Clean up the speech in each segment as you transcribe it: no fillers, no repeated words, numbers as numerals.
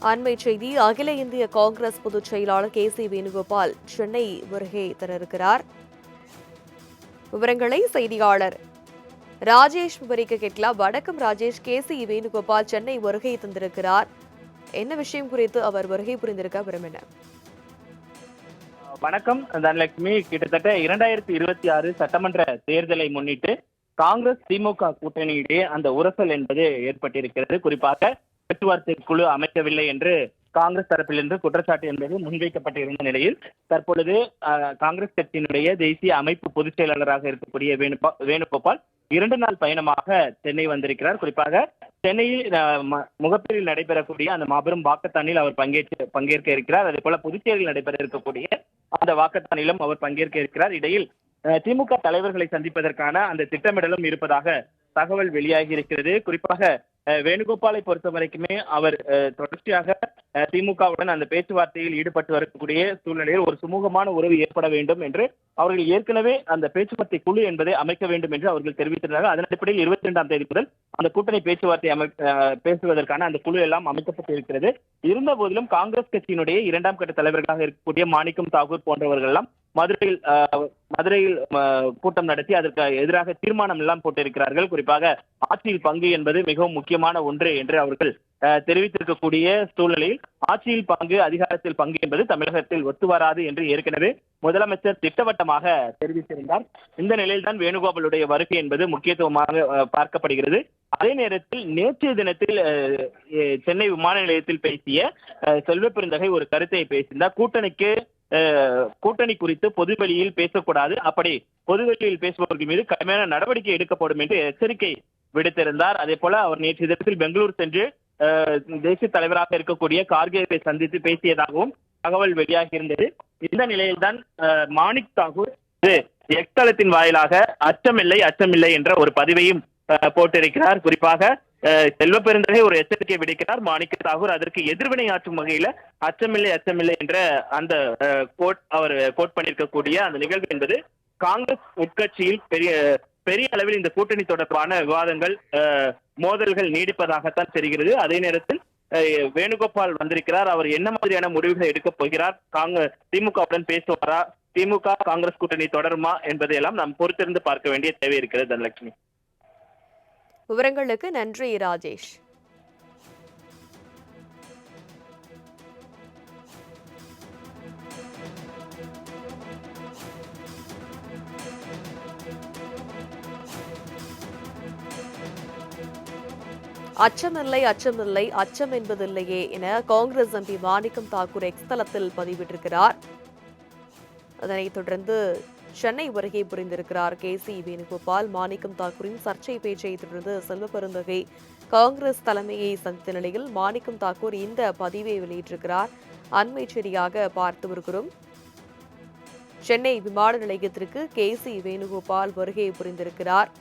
அண்மை செய்தி. அகில இந்திய காங்கிரஸ் பொதுச் செயலாளர் கே.சி. வேணுகோபால் சென்னை வருகை தர இருக்கிறார். விவரங்களை செய்தியாளர் ராஜேஷ் விவரிக்க கேட்கலாம். வணக்கம் ராஜேஷ். கே.சி. வேணுகோபால் சென்னை வருகை தந்திருக்கிறார். என்ன விஷயம் குறித்து அவர் வருகை புரிந்திருக்க விரும்பின? வணக்கம் தனலட்சுமி. கிட்டத்தட்ட 2026 சட்டமன்ற தேர்தலை முன்னிட்டு காங்கிரஸ் திமுக கூட்டணியிடையே அந்த உரசல் என்பது ஏற்பட்டிருக்கிறது. குறிப்பாக பேச்சுவார்த்தை குழு அமைக்கவில்லை என்று காங்கிரஸ் தரப்பிலிருந்து குற்றச்சாட்டு என்பது முன்வைக்கப்பட்டிருந்த நிலையில் தற்பொழுது காங்கிரஸ் கட்சியினுடைய தேசிய அமைப்பு பொதுச் செயலாளராக இருக்கக்கூடிய வேணுகோபால் 2 நாள் பயணமாக சென்னை வந்திருக்கிறார். குறிப்பாக சென்னையில் முகப்பேரில் நடைபெறக்கூடிய அந்த மாபெரும் வாக்கத்தானில் அவர் பங்கேற்க இருக்கிறார். அதே போல புதுச்சேரியில் நடைபெற இருக்கக்கூடிய அந்த வாக்கத்தானிலும் அவர் பங்கேற்க இருக்கிறார். இடையில் திமுக தலைவர்களை சந்திப்பதற்கான அந்த திட்டமிடலும் இருப்பதாக தகவல் வெளியாகி இருக்கிறது. குறிப்பாக வேணுகோபாலை பொறுத்த வரைக்குமே அவர் தொடர்ச்சியாக திமுகவுடன் அந்த பேச்சுவார்த்தையில் ஈடுபட்டு வரக்கூடிய சூழ்நிலையில் ஒரு சுமூகமான உறவு ஏற்பட வேண்டும் என்று அவர்கள் ஏற்கனவே அந்த பேச்சுவார்த்தை குழு என்பதை அமைக்க வேண்டும் என்று அவர்கள் தெரிவித்திருந்தார்கள். அதன் அடிப்படையில் 22ஆம் தேதி முதல் அந்த கூட்டணி பேச்சுவார்த்தை பேசுவதற்கான அந்த குழு எல்லாம் அமைக்கப்பட்டிருக்கிறது. இருந்த போதிலும் காங்கிரஸ் கட்சியினுடைய 2ஆம் கட்ட தலைவர்களாக இருக்கக்கூடிய மாணிக்கம் தாகூர் போன்றவர்கள் எல்லாம் மதுரையில் கூட்டம் நடத்தி அதற்கு எதிராக தீர்மானம் எல்லாம் போட்டிருக்கிறார்கள். குறிப்பாக ஆட்சியில் பங்கு என்பது மிகவும் முக்கியமான ஒன்று என்று அவர்கள் தெரிவித்திருக்கக்கூடிய சூழ்நிலையில் ஆட்சியில் பங்கு, அதிகாரத்தில் பங்கு என்பது தமிழகத்தில் ஒத்து வராது என்று ஏற்கனவே முதலமைச்சர் திட்டவட்டமாக தெரிவித்திருந்தார். இந்த நிலையில்தான் வேணுகோபாலுடைய வருகை என்பது முக்கியத்துவமாக பார்க்கப்படுகிறது. அதே நேரத்தில் நேற்றைய தினத்தில் சென்னை விமான நிலையத்தில் பேசிய செல்வ பெருந்தகை ஒரு கருத்தை பேசியிருந்தார். கூட்டணி குறித்து பொதுவெளியில் பேசக்கூடாது, அப்படி பொதுவெளியில் பேசுபவர்கள் மீது கடுமையான நடவடிக்கை எடுக்கப்படும் என்று எச்சரிக்கை விடுத்திருந்தார். அதே போல அவர் நேற்று தினத்தில் பெங்களூர் சென்று தேசிய தலைவராக இருக்கக்கூடிய கார்கேவை சந்தித்து பேசியதாகவும் தகவல் வெளியாகி இருந்தது. இந்த நிலையில்தான் மாணிக் தாகூர் எக்ஸ் தளத்தின் வாயிலாக அச்சமில்லை என்ற ஒரு பதிவையும் போட்டிருக்கிறார். குறிப்பாக செல்வ பெருந்தகை ஒரு எச்சரிக்கை விடுக்கிறார். மாணிக்க தாகூர் அதற்கு எதிர்வினை ஆற்றும் வகையில அச்சமில்லை என்ற அந்த அவர் கோட் பண்ணியிருக்கக்கூடிய அந்த நிகழ்வு என்பது காங்கிரஸ் உட்கட்சியில் பெரிய அளவில் இந்த கூட்டணி தொடர்பான விவாதங்கள், மோதல்கள் நீடிப்பதாகத்தான் தெரிகிறது. அதே நேரத்தில் வேணுகோபால் வந்திருக்கிறார். அவர் என்ன மாதிரியான முடிவுகளை எடுக்கப் போகிறார்? திமுகவுடன் பேசுவாரா? திமுக காங்கிரஸ் கூட்டணி தொடருமா என்பதையெல்லாம் நாம் பொறுத்திருந்து பார்க்க வேண்டிய தேவை இருக்கிறது. தனலட்சுமி, விவரங்களுக்கு நன்றி ராஜேஷ். அச்சமில்லை அச்சம் என்பதில்லையே என காங்கிரஸ் எம்பி மாணிக்கம் தாக்கூர் எக்ஸ் தளத்தில் பதிவிட்டிருக்கிறார். அதனைத் தொடர்ந்து சென்னை வருகை புரிந்திருக்கிறார் கே.சி. வேணுகோபால். மாணிக்கம் தாக்கூரின் சர்ச்சை பேச்சை தொடர்ந்து செல்வ பெருந்தகை காங்கிரஸ் தலைமையை சந்தித்த நிலையில் மாணிக்கம் தாக்கூர் இந்த பதிவை வெளியிட்டிருக்கிறார். அண்மை செய்தியாக பார்த்து வருகிறோம். சென்னை விமான நிலையத்திற்கு கே.சி. வேணுகோபால் வருகை புரிந்திருக்கிறார்.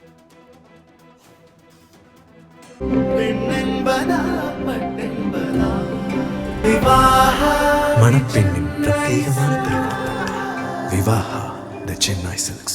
மணப்பெண்ணின் பிரத்யேகமான திருமணம் விவாஹா தி சென்னை சில்க்ஸ்.